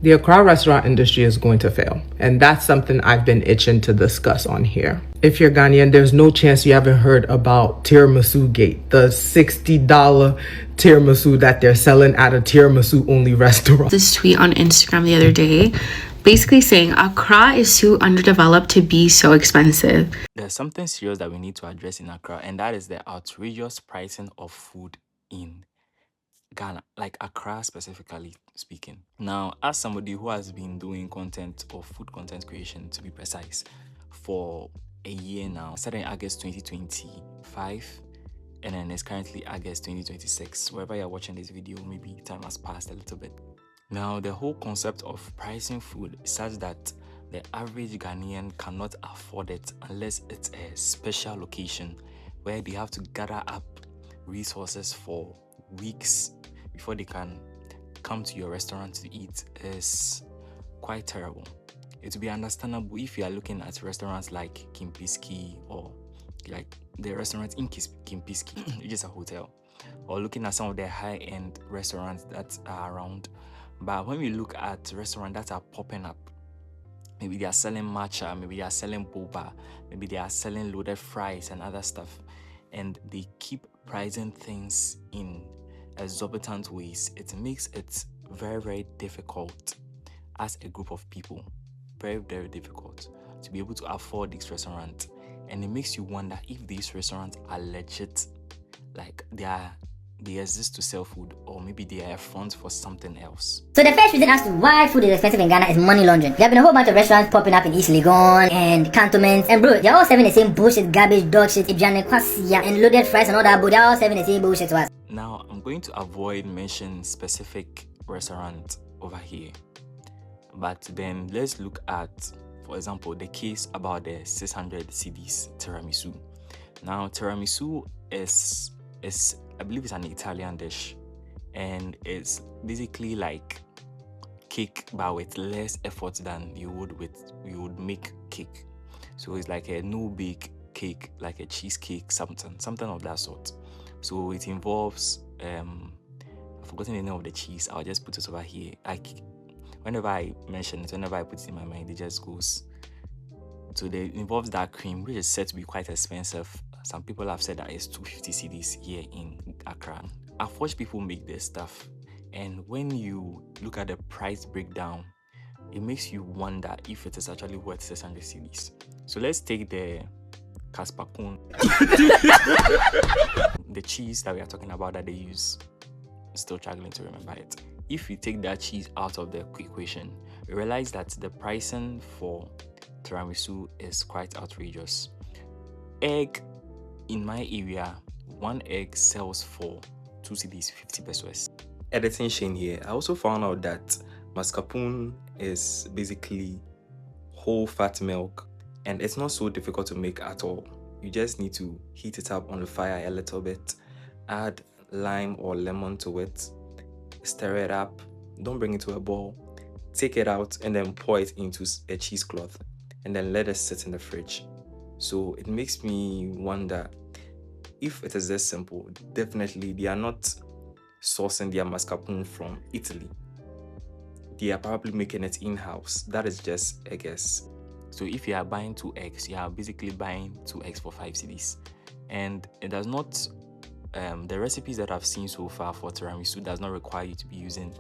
The Accra restaurant industry is going to fail, and that's something I've been itching to discuss on here. If you're Ghanaian, there's no chance you haven't heard about Tiramisu Gate, the $60 tiramisu that they're selling at a tiramisu only restaurant. This tweet on Instagram the other day, basically saying Accra is too underdeveloped to be so expensive. There's something serious that we need to address in Accra, and that is the outrageous pricing of food in Ghana, like Accra specifically speaking. Now, as somebody who has been doing content or food content creation, to be precise, for a year now, starting August 2025, and then it's currently August 2026. Wherever you're watching this video, maybe time has passed a little bit. Now, the whole concept of pricing food is such that the average Ghanaian cannot afford it unless it's a special location where they have to gather up resources for weeks before they can come to your restaurant to eat. Is quite terrible. It would be understandable if you are looking at restaurants like Kimpiski or like the restaurant in Kimpiski, which is a hotel, or looking at some of the high-end restaurants that are around. But when we look at restaurants that are popping up, maybe they are selling matcha, maybe they are selling boba, maybe they are selling loaded fries and other stuff, and they keep pricing things in exorbitant ways, it makes it very, very difficult as a group of people, very, very difficult to be able to afford these restaurants. And it makes you wonder if these restaurants are legit, like they exist to sell food, or maybe they are a front for something else. So the first reason as to why food is expensive in Ghana is money laundering. There have been a whole bunch of restaurants popping up in East Legon and cantonments, and bro, they're all serving the same bullshit, garbage, dog shit, and loaded fries and all that, but they're all serving the same bullshit to us. Now, I'm going to avoid mentioning specific restaurants over here, but then let's look at, for example, the case about the 600 Cedis tiramisu. Now, tiramisu is I believe it's an Italian dish, and it's basically like cake but with less effort than you would make cake. So it's like a no-bake cake, like a cheesecake, something of that sort. So it involves I've forgotten the name of the cheese. I'll just put it over here. Whenever I mention it, whenever I put it in my mind, it just goes. So it involves that cream, which is said to be quite expensive. Some people have said that it's 250 cedis here in Accra. I've watched people make this stuff, and when you look at the price breakdown, it makes you wonder if it is actually worth 600 cedis. So let's take the kaspakun, the cheese that we are talking about that they use. I'm still struggling to remember it. If we take that cheese out of the equation, we realize that the pricing for tiramisu is quite outrageous. Egg, in my area, one egg sells for 2 cedis, 50 pesos. Editing Shane here. I also found out that mascarpone is basically whole fat milk, and it's not so difficult to make at all. You just need to heat it up on the fire a little bit, add lime or lemon to it, stir it up, don't bring it to a boil, take it out, and then pour it into a cheesecloth, and then let it sit in the fridge. So it makes me wonder if it is this simple. Definitely they are not sourcing their mascarpone from Italy. They are probably making it in-house. That is just a guess. So if you are buying 2 eggs, you are basically buying 2 eggs for 5 cedis. And it does not, the recipes that I've seen so far for tiramisu does not require you to be using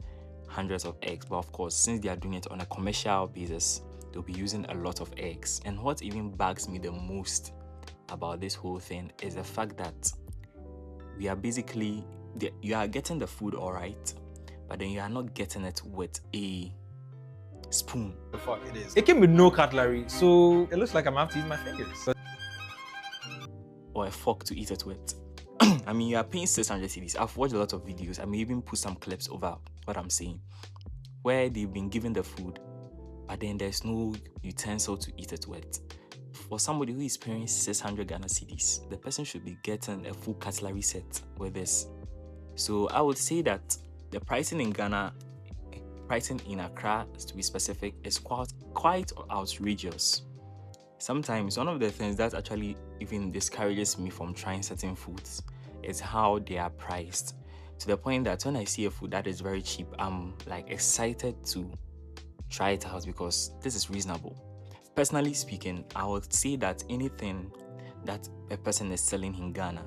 hundreds of eggs. But of course, since they are doing it on a commercial basis, they'll be using a lot of eggs. And what even bugs me the most about this whole thing is the fact that we are basically, you are getting the food all right, but then you are not getting it with a spoon. The fuck it is. It came with no cutlery, so it looks like I'm gonna have to use my fingers. Or a fork to eat it with. I mean, you are paying 600 cedis. I've watched a lot of videos. I may even put some clips over what I'm saying, where they've been given the food, but then there's no utensil to eat it with. For somebody who is paying 600 Ghana cedis, the person should be getting a full cutlery set with this. So I would say that the pricing in Ghana, pricing in Accra, to be specific, is quite outrageous. Sometimes one of the things that actually even discourages me from trying certain foods is how they are priced. To the point that when I see a food that is very cheap, I'm like excited to try it out because this is reasonable. Personally speaking, I would say that anything that a person is selling in Ghana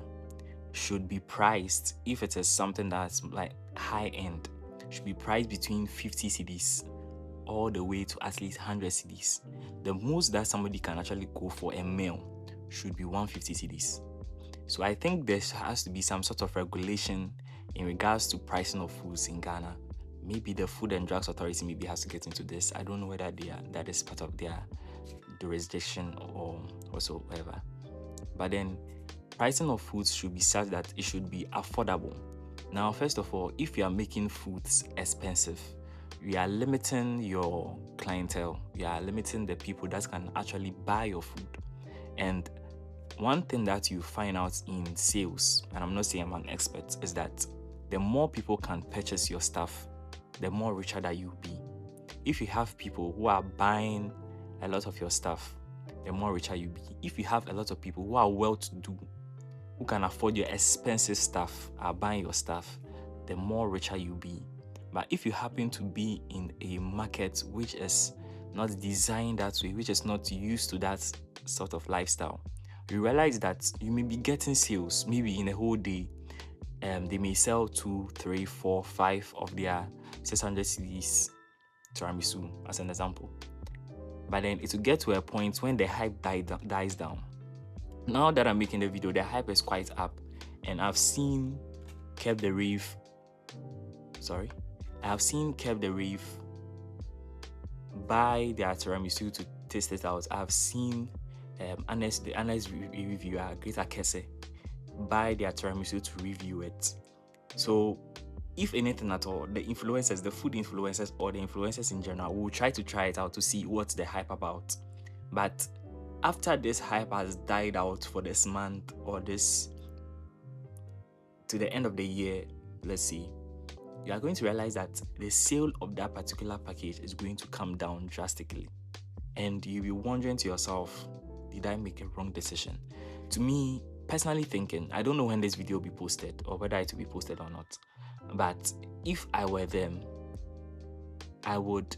should be priced, if it is something that's like high end, should be priced between 50 cedis all the way to at least 100 cedis. The most that somebody can actually go for a meal should be 150 cedis. So I think there has to be some sort of regulation in regards to pricing of foods in Ghana. Maybe the Food and Drugs Authority maybe has to get into this. I don't know whether that is part of their jurisdiction or also whatever. But then pricing of foods should be such that it should be affordable. Now, first of all, if you are making foods expensive, you are limiting your clientele. You are limiting the people that can actually buy your food. And one thing that you find out in sales, and I'm not saying I'm an expert, is that the more people can purchase your stuff, the more richer that you'll be. If you have people who are buying a lot of your stuff, the more richer you'll be. If you have a lot of people who are well-to-do, who can afford your expensive stuff, are buying your stuff, the more richer you'll be. But if you happen to be in a market which is not designed that way, which is not used to that sort of lifestyle, you realize that you may be getting sales maybe in a whole day. They may sell 2, 3, 4, 5 of their 600 cedis tiramisu as an example. But then it will get to a point when the hype dies down. Now that I'm making the video, the hype is quite up, and I've seen Kev the Rave buy their tiramisu to taste it out. I've seen the honest reviewer, Greater Kese, buy their tiramisu to review it. So if anything at all, the influencers, the food influencers or the influencers in general will try it out to see what's the hype about. But after this hype has died out for this month or this to the end of the year, let's see, you are going to realize that the sale of that particular package is going to come down drastically. And you'll be wondering to yourself, did I make a wrong decision? To me, personally thinking, I don't know when this video will be posted or whether it will be posted or not. But if I were them, I would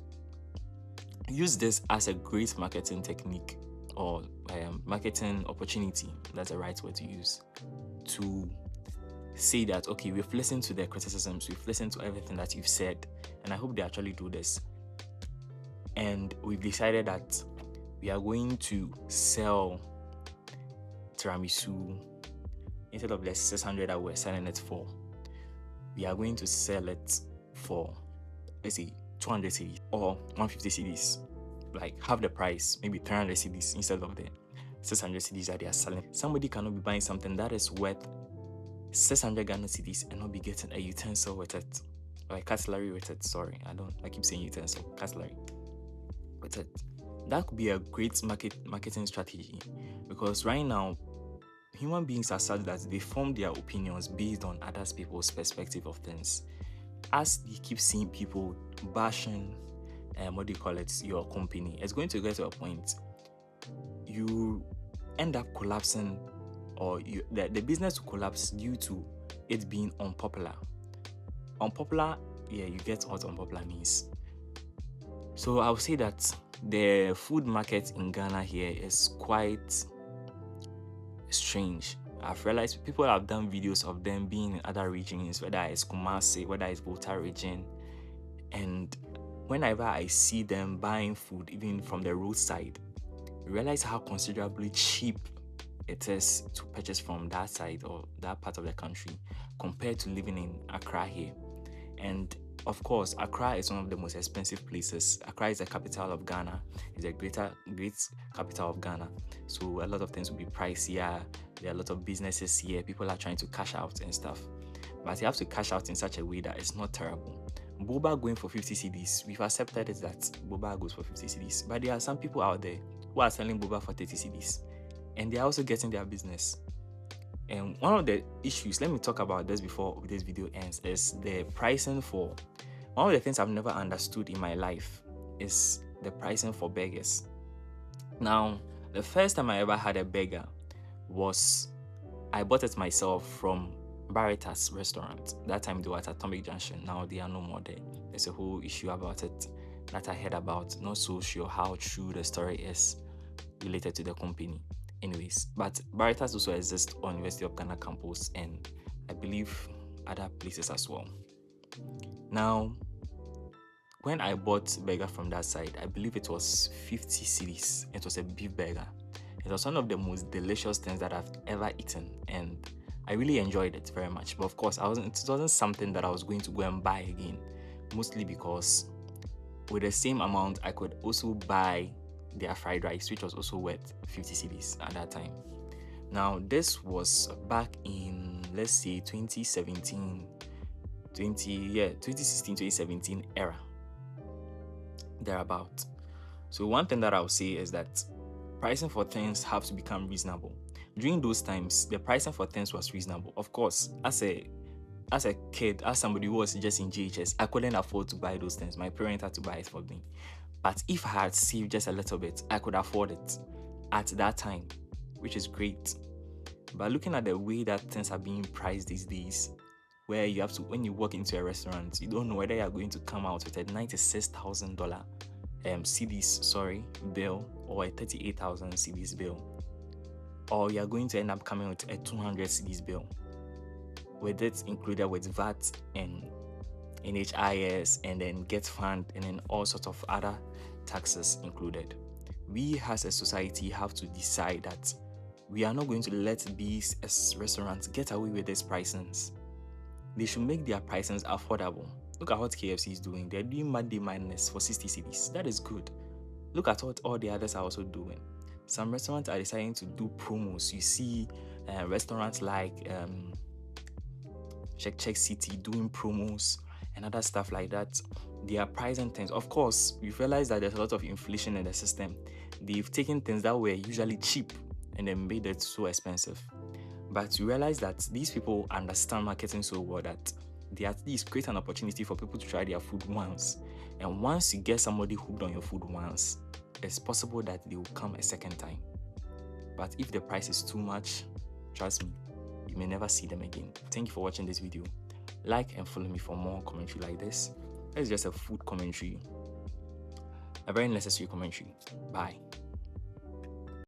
use this as a great marketing technique or marketing opportunity, that's the right word to use, to say that, okay, we've listened to the criticisms, we've listened to everything that you've said, and I hope they actually do this. And we've decided that we are going to sell tiramisu instead of the 600 that we're selling it for. We are going to sell it for, let's say, 200 cedis or 150 cedis, like half the price, maybe 300 cedis instead of the 600 cedis that they are selling. Somebody cannot be buying something that is worth 600 Ghana cedis and not be getting a utensil with it, or a cutlery with it. I keep saying utensil, cutlery with it. That could be a great marketing strategy, because right now human beings are such that they form their opinions based on other people's perspective of things. As you keep seeing people bashing your company, it's going to get to a point you end up collapsing, or the business will collapse due to it being unpopular. You get what unpopular means. So I would say that the food market in Ghana here is quite strange. I've realized people have done videos of them being in other regions, whether it's Kumasi, whether it's Volta region, and whenever I see them buying food, even from the roadside, I realize how considerably cheap it is to purchase from that side or that part of the country compared to living in Accra here. And of course, Accra is one of the most expensive places. Accra is the capital of Ghana. It's a great capital of Ghana. So a lot of things will be pricier. There are a lot of businesses here. People are trying to cash out and stuff. But you have to cash out in such a way that it's not terrible. Boba going for 50 cedis, we've accepted it that Boba goes for 50 cedis. But there are some people out there who are selling Boba for 30 cedis. And they're also getting their business. And one of the issues, let me talk about this before this video ends, is the pricing for, one of the things I've never understood in my life is the pricing for burgers. Now, the first time I ever had a burger was, I bought it myself from Barretta's restaurant. That time they were at Atomic Junction. Now they are no more there. There's a whole issue about it. that I heard about. Not so sure how true the story is related to the company. Anyways, but baristas also exist on University of Ghana campus and I believe other places as well. Now, when I bought burger from that side, I believe it was 50 cedis. It was a beef burger. It was one of the most delicious things that I've ever eaten and I really enjoyed it very much. But of course, it wasn't something that I was going to go and buy again, mostly because with the same amount, I could also buy their fried rice, which was also worth 50 cedis at that time. Now, this was back in, let's say, 2016, 2017 era, thereabout. So one thing that I'll say is that pricing for things have to become reasonable. During those times, the pricing for things was reasonable. Of course, as a kid, as somebody who was just in JHS, I couldn't afford to buy those things. My parents had to buy it for me. But if I had saved just a little bit, I could afford it at that time, which is great. But looking at the way that things are being priced these days, where you have to, when you walk into a restaurant, you don't know whether you're going to come out with a $96,000 Cedis bill or a 38,000 Cedis bill, or you're going to end up coming with a 200 Cedis bill, with it included with VAT and NHIS and then Get Fund and then all sorts of other taxes included. We as a society have to decide that we are not going to let these restaurants get away with these pricings. They should make their pricings affordable. Look at what KFC is doing. They're doing Monday Madness for 60 cedis. That is good. Look at what all the others are also doing. Some restaurants are deciding to do promos. You see restaurants like Check City doing promos and other stuff like that. They are pricing things. Of course, we've realized that there's a lot of inflation in the system. They've taken things that were usually cheap and then made it so expensive. But you realize that these people understand marketing so well that they at least create an opportunity for people to try their food once. And once you get somebody hooked on your food once, it's possible that they will come a second time. But if the price is too much, trust me, you may never see them again. Thank you for watching this video. Like and follow me for more commentary like this. It's just a food commentary, a very necessary commentary. Bye.